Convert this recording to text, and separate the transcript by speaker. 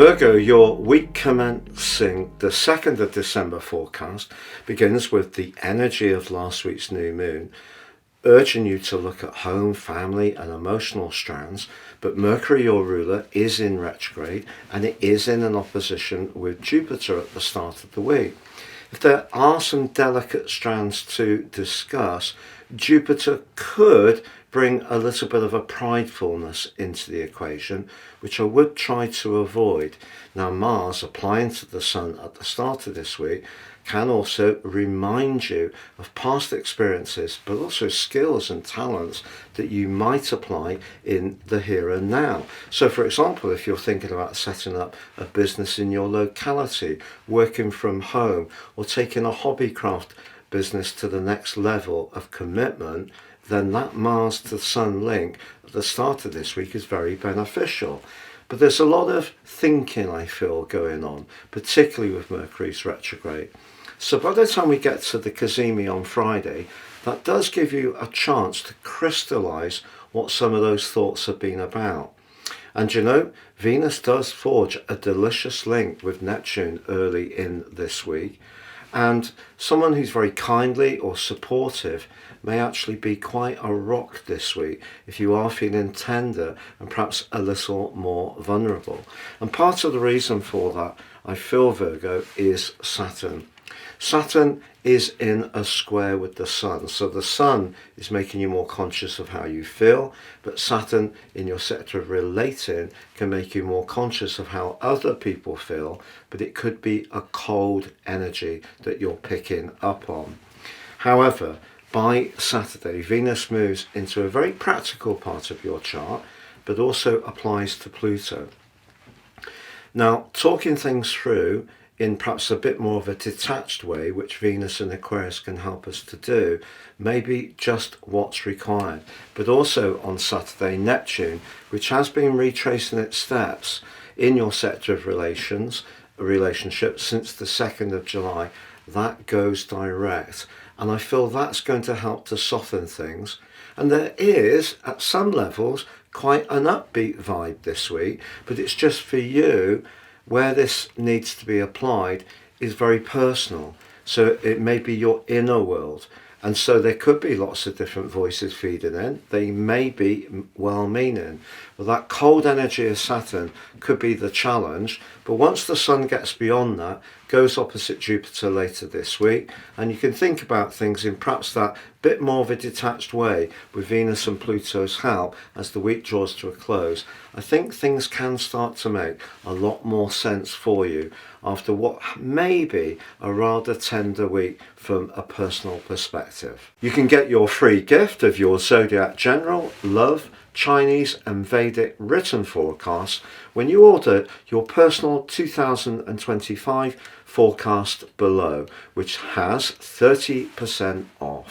Speaker 1: Virgo, your week commencing the 2nd of December forecast begins with the energy of last week's new moon, urging you to look at home, family and emotional strands. But Mercury, your ruler, is in retrograde and it is in an opposition with Jupiter at the start of the week. If there are some delicate strands to discuss, Jupiter could bring a little bit of a pridefulness into the equation, which I would try to avoid. Now, Mars applying to the Sun at the start of this week can also remind you of past experiences, but also skills and talents that you might apply in the here and now. So, for example, if you're thinking about setting up a business in your locality, working from home, or taking a hobby craft business to the next level of commitment, then that Mars to Sun link at the start of this week is very beneficial. But there's a lot of thinking, I feel, going on, particularly with Mercury's retrograde. So by the time we get to the Cazimi on Friday, that does give you a chance to crystallize what some of those thoughts have been about. And you know, Venus does forge a delicious link with Neptune early in this week. And someone who's very kindly or supportive may actually be quite a rock this week if you are feeling tender and perhaps a little more vulnerable. And part of the reason for that, I feel, Virgo, is Saturn. Saturn is in a square with the Sun. So the Sun is making you more conscious of how you feel, but Saturn in your sector of relating can make you more conscious of how other people feel, but it could be a cold energy that you're picking up on. However, by Saturday, Venus moves into a very practical part of your chart, but also applies to Pluto. Now, talking things through in perhaps a bit more of a detached way, which Venus and Aquarius can help us to do, may be just what's required. But also on Saturday, Neptune, which has been retracing its steps in your sector of relationships since the 2nd of July, that goes direct. And I feel that's going to help to soften things. And there is, at some levels, quite an upbeat vibe this week, but it's just for you. Where this needs to be applied is very personal. So it may be your inner world. And so there could be lots of different voices feeding in. They may be well-meaning. Well, that cold energy of Saturn could be the challenge. But once the Sun gets beyond that, goes opposite Jupiter later this week, and you can think about things in perhaps that bit more of a detached way with Venus and Pluto's help as the week draws to a close. I think things can start to make a lot more sense for you after what may be a rather tender week from a personal perspective. You can get your free gift of your Zodiac General, Love, Chinese and Vedic written forecast when you order your personal 2025 forecast below, which has 30% off.